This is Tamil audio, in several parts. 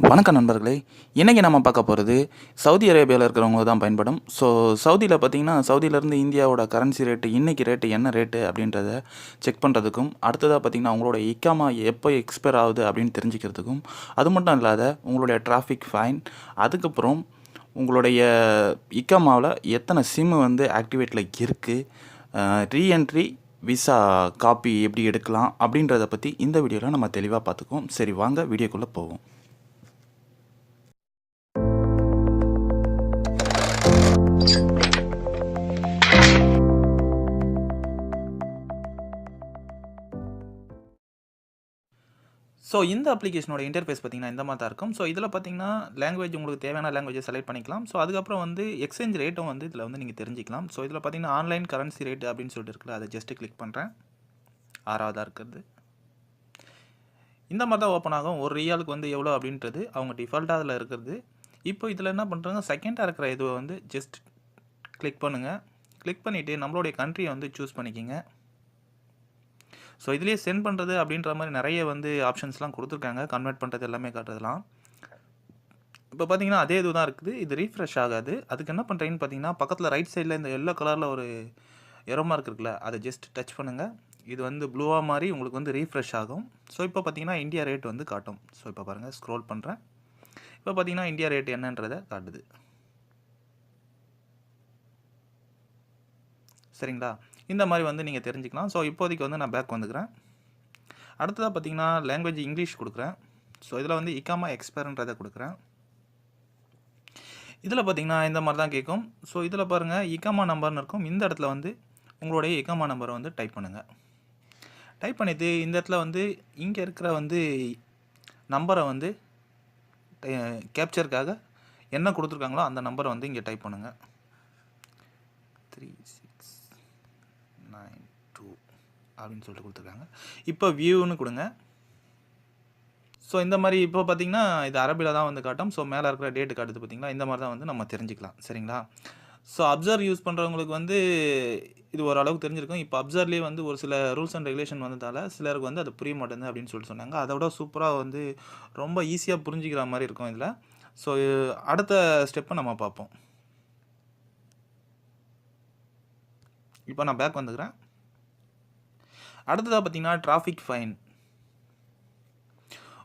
வணக்கம் நண்பர்களே. இன்றைக்கி நம்ம பார்க்க போகிறது சவுதி அரேபியாவில் இருக்கிறவங்க தான் பயன்படும். ஸோ சவுதியில் பார்த்திங்கன்னா, சவுதியிலேருந்து இந்தியாவோட கரன்சி ரேட்டு இன்றைக்கி ரேட்டு என்ன ரேட்டு அப்படின்றத செக் பண்ணுறதுக்கும், அடுத்ததாக பார்த்திங்கன்னா உங்களோட இக்காமா எப்போ எக்ஸ்பயர் ஆகுது அப்படின்னு தெரிஞ்சுக்கிறதுக்கும், அது மட்டும் இல்லாத உங்களுடைய டிராஃபிக் ஃபைன், அதுக்கப்புறம் உங்களுடைய இக்காமாவில் எத்தனை சிம்மு வந்து ஆக்டிவேட்டில் இருக்குது, ரீஎன்ட்ரி விசா காப்பி எப்படி எடுக்கலாம் அப்படின்றத பற்றி இந்த வீடியோவில் நம்ம தெளிவாக பார்த்துக்குவோம். சரி, வாங்க வீடியோக்குள்ளே போவோம். ஸோ இந்த அப்ளிகேஷனோட இன்டர்ஃபேஸ் பார்த்தீங்கன்னா இந்த மாதிரி தான் இருக்கும். ஸோ இதில் பார்த்தீங்கன்னா லாங்குவேஜ் உங்களுக்கு தேவையான லாங்குவேஜை செலக்ட் பண்ணிக்கலாம். ஸோ அதுக்கப்புறம் வந்து எக்ஸ்சேஞ்ச் ரேட்டும் வந்து இதில் வந்து நீங்கள் தெரிஞ்சிக்கலாம். ஸோ இதில் பார்த்தீங்கன்னா ஆன்லைன் கரன்சி ரேட் அப்படின்னு சொல்லிட்டு இருக்குல்ல, அதை ஜஸ்ட்டு கிளிக் பண்ணுறேன். ஆறாவதாக இருக்கிறது இந்த மாதிரி தான் ஓப்பன் ஆகும். ஒரு ரியாலுக்கு வந்து எவ்வளோ அப்படின்றது அவங்க டிஃபால்ட்டாக அதில் இருக்கிறது. இப்போ இதில் என்ன பண்ணுறாங்க, செகண்டாக இருக்கிற இதுவை வந்து ஜஸ்ட் கிளிக் பண்ணுங்கள். கிளிக் பண்ணிவிட்டு நம்மளுடைய கண்ட்ரியை வந்து சூஸ் பண்ணிக்கிங்க. ஸோ இதுலேயே சென்ட் பண்ணுறது அப்படின்ற மாதிரி நிறைய வந்து ஆப்ஷன்ஸ்லாம் கொடுத்துருக்காங்க. கன்வெர்ட் பண்ணுறது எல்லாமே காட்டுறதுலாம். இப்போ பார்த்தீங்கன்னா அதே இது தான் இருக்குது. இது ரீஃப்ரெஷ் ஆகாது. அதுக்கு என்ன பண்ணுறீங்கன்னு பார்த்தீங்கன்னா, பக்கத்தில் ரைட் சைடில் இந்த எல்லோ கலரில் ஒரு எரோ மார்க் இருக்குல்ல, அதை ஜஸ்ட் டச் பண்ணுங்கள். இது வந்து ப்ளூவாக மாதிரி உங்களுக்கு வந்து ரீஃப்ரெஷ் ஆகும். ஸோ இப்போ பார்த்தீங்கன்னா இந்தியா ரேட் வந்து காட்டும். ஸோ இப்போ பாருங்கள், ஸ்க்ரோல் பண்ணுறேன். இப்போ பார்த்தீங்கன்னா இந்தியா ரேட் என்னன்றதை காட்டுது. சரிங்களா? இந்த மாதிரி வந்து நீங்கள் தெரிஞ்சுக்கலாம். ஸோ இப்போதைக்கு வந்து நான் பேக் வந்துக்கிறேன். அடுத்ததாக பார்த்தீங்கன்னா லாங்குவேஜ் இங்கிலீஷ் கொடுக்குறேன். ஸோ இதில் வந்து இக்காமா எக்ஸ்பயர்ன்றதை கொடுக்குறேன். இதில் பார்த்தீங்கன்னா இந்த மாதிரி தான் கேட்கும். ஸோ இதில் பாருங்கள், இக்காமா நம்பர்னு இருக்கும். இந்த இடத்துல வந்து உங்களுடைய இக்காமா நம்பரை வந்து டைப் பண்ணுங்கள். டைப் பண்ணிவிட்டு இந்த இடத்துல வந்து இங்கே இருக்கிற வந்து நம்பரை வந்து கேப்சருக்காக என்ன கொடுத்துருக்காங்களோ அந்த நம்பரை வந்து இங்கே டைப் பண்ணுங்கள். 3692 அப்படின்னு சொல்லிட்டு கொடுத்துருக்காங்க. இப்போ வியூன்னு கொடுங்க. ஸோ இந்த மாதிரி இப்போ பார்த்தீங்கன்னா இது அரபியில் தான் வந்து காட்டும். ஸோ மேலே இருக்கிற டேட்டு காட்டுது பார்த்தீங்களா, இந்த மாதிரி தான் வந்து நம்ம தெரிஞ்சுக்கலாம். சரிங்களா? ஸோ அப்சர்வ் யூஸ் பண்ணுறவங்களுக்கு வந்து இது ஓரளவுக்கு தெரிஞ்சிருக்கும். இப்போ அப்சர்வ்லேயே வந்து ஒரு சில ரூல்ஸ் அண்ட் ரெகுலேஷன் வந்ததால் சிலருக்கு வந்து அது புரிய மாட்டேங்குது அப்படின்னு சொல்லிட்டு சொன்னாங்க. அதை விட சூப்பராக வந்து ரொம்ப ஈஸியாக புரிஞ்சிக்கிற மாதிரி இருக்கும் இதில். ஸோ அடுத்த ஸ்டெப்பை நம்ம பார்ப்போம். இப்போ நான் பேக் வந்துக்கிறேன். அடுத்ததாக பார்த்தீங்கன்னா டிராஃபிக் ஃபைன்.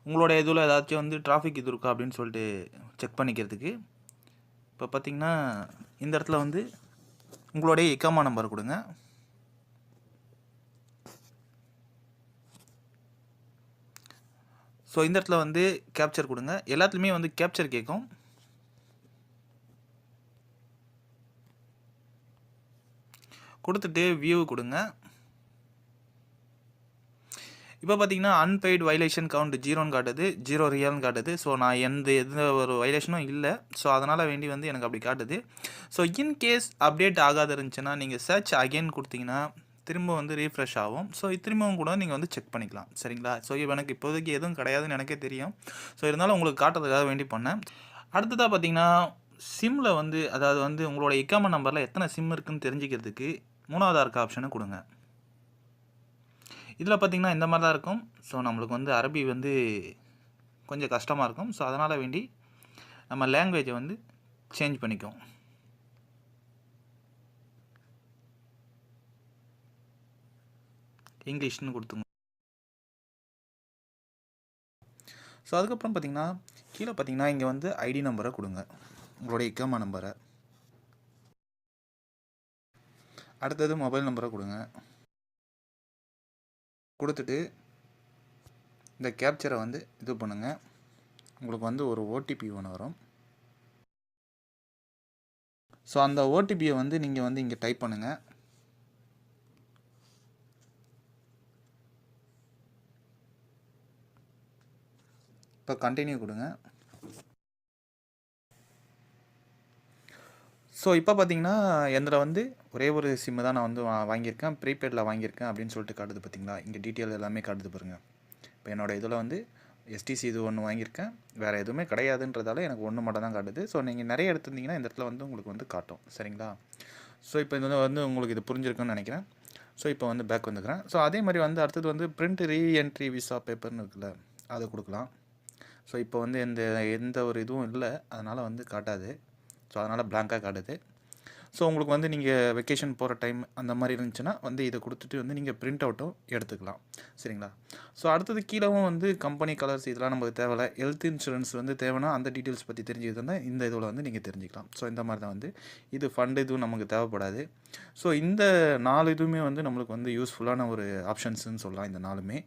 உங்களோட இதில் ஏதாச்சும் வந்து டிராஃபிக் இது இருக்கா அப்படின்னு சொல்லிட்டு செக் பண்ணிக்கிறதுக்கு இப்போ பார்த்தீங்கன்னா இந்த இடத்துல வந்து உங்களுடைய இக்காமா நம்பர் கொடுங்க. ஸோ இந்த இடத்துல வந்து கேப்சர் கொடுங்க. எல்லாத்துலேயுமே வந்து கேப்சர் கேட்கும். கொடுத்துட்டு வியூ கொடுங்க. இப்போ பார்த்தீங்கன்னா அன்பெய்டு வைலேஷன் கவுண்ட் 0ன்னு காட்டுது, 0 ரியல்னு காட்டுது. ஸோ நான் எந்த ஒரு வைலேஷனும் இல்லை. ஸோ அதனால் வேண்டி வந்து எனக்கு அப்படி காட்டுது. ஸோ இன்கேஸ் அப்டேட் ஆகாது இருந்துச்சுன்னா நீங்கள் சர்ச் அகெயின் கொடுத்தீங்கன்னா திரும்ப வந்து ரீஃப்ரெஷ் ஆகும். ஸோ திரும்பவும் கூட நீங்கள் வந்து செக் பண்ணிக்கலாம். சரிங்களா? ஸோ எனக்கு இப்போதைக்கு எதுவும் கிடையாதுன்னு எனக்கே தெரியும். ஸோ இருந்தாலும் உங்களுக்கு காட்டுறதுக்காக வேண்டி பண்ணேன். அடுத்ததாக பார்த்தீங்கன்னா சிம்மில் வந்து, அதாவது வந்து உங்களோட இக்காமா நம்பரில் எத்தனை சிம் இருக்குதுன்னு தெரிஞ்சுக்கிறதுக்கு 3வது இருக்க ஆப்ஷனை கொடுங்க. இதில் பார்த்திங்கன்னா இந்த மாதிரி தான் இருக்கும். ஸோ நம்மளுக்கு வந்து அரபி வந்து கொஞ்சம் கஷ்டமாக இருக்கும். ஸோ அதனால் வேண்டி நம்ம லாங்குவேஜை வந்து சேஞ்ச் பண்ணிக்குவோம். இங்கிலீஷ்னு கொடுத்துங்க. ஸோ அதுக்கப்புறம் பார்த்திங்கன்னா கீழே பார்த்திங்கன்னா இங்கே வந்து ஐடி நம்பரை கொடுங்க, உங்களுடைய இக்காமா நம்பரை. அடுத்தது மொபைல் நம்பரை கொடுங்க. கொடுத்துட்டு இந்த கேப்சரை வந்து இது பண்ணுங்கள். உங்களுக்கு வந்து ஒரு ஓடிபி ஒன்று வரும். ஸோ அந்த ஓடிபியை வந்து நீங்கள் வந்து இங்கே டைப் பண்ணுங்கள். இப்போ கண்டினியூ கொடுங்க. ஸோ இப்போ பார்த்தீங்கன்னா என்னில் வந்து ஒரே ஒரு சிம்மு தான் நான் வந்து வாங்கியிருக்கேன், ப்ரீபெய்டில் வாங்கியிருக்கேன் அப்படின்னு சொல்லிட்டு காட்டுது பார்த்தீங்களா. இங்கே டீட்டெயில் எல்லாமே காட்டுது பாருங்கள். இப்போ என்னோடய இதில் வந்து எஸ்டிசி இது ஒன்று வாங்கியிருக்கேன், வேறு எதுவுமே கிடையாதுன்றதால எனக்கு ஒன்று மட்டும் தான் காட்டுது. ஸோ நீங்கள் நிறைய எடுத்துருந்தீங்கன்னா இந்த இடத்துல வந்து உங்களுக்கு வந்து காட்டும். சரிங்களா? ஸோ இப்போ இது வந்து உங்களுக்கு இது புரிஞ்சிருக்குன்னு நினைக்கிறேன். ஸோ இப்போ வந்து பேக் வந்துக்கிறேன். ஸோ அதே மாதிரி வந்து அடுத்தது வந்து பிரிண்ட் ரீஎன்ட்ரி விசா பேப்பர்னு இருக்குல்ல, அதை கொடுக்கலாம். ஸோ இப்போ வந்து எந்த ஒரு இதுவும் இல்லை, அதனால் வந்து காட்டாது. ஸோ அதனால் பிளாங்காக காட்டுது. ஸோ உங்களுக்கு வந்து நீங்கள் வெக்கேஷன் போகிற டைம் அந்த மாதிரி இருந்துச்சுன்னா வந்து இதை கொடுத்துட்டு வந்து நீங்கள் பிரிண்ட் அவுட்டும் எடுத்துக்கலாம். சரிங்களா? ஸோ அடுத்தது கீழவும் வந்து கம்பெனி கலர்ஸ் இதெல்லாம் நமக்கு தேவையில்ல. ஹெல்த் இன்சூரன்ஸ் வந்து தேவைன்னா அந்த டீட்டெயில்ஸ் பற்றி தெரிஞ்சுக்கிட்டோன்னா இந்த இதில் வந்து நீங்கள் தெரிஞ்சுக்கலாம். ஸோ இந்த மாதிரி தான் வந்து இது ஃபண்ட் இதுவும் நமக்கு தேவைப்படாது. ஸோ இந்த 4 இதுவுமே வந்து நம்மளுக்கு வந்து யூஸ்ஃபுல்லான ஒரு ஆப்ஷன்ஸ்ன்னு சொல்லலாம் இந்த 4மே.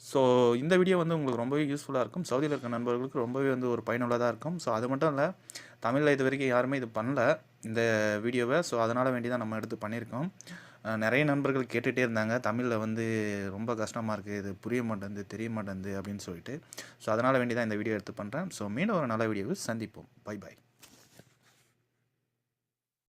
ஸோ இந்த வீடியோ வந்து உங்களுக்கு ரொம்பவே யூஸ்ஃபுல்லாக இருக்கும். சவுதியில் இருக்க நண்பர்களுக்கு ரொம்பவே வந்து ஒரு பயனுள்ளதாக இருக்கும். ஸோ அது மட்டும் இல்லை, தமிழில் இது வரைக்கும் யாருமே இது பண்ணல இந்த வீடியோவை. ஸோ அதனால் வேண்டி தான் நம்ம எடுத்து பண்ணியிருக்கோம். நிறைய நண்பர்கள் கேட்டுகிட்டே இருந்தாங்க, தமிழில் வந்து ரொம்ப கஷ்டமாக இருக்குது, இது புரிய மாட்டேங்குது, தெரிய மாட்டேங்குது அப்படின்னு சொல்லிட்டு. ஸோ அதனால் வேண்டி தான் இந்த வீடியோ எடுத்து பண்ணுறேன். ஸோ மீண்டும் ஒரு நல்ல வீடியோவை சந்திப்போம். Bye bye.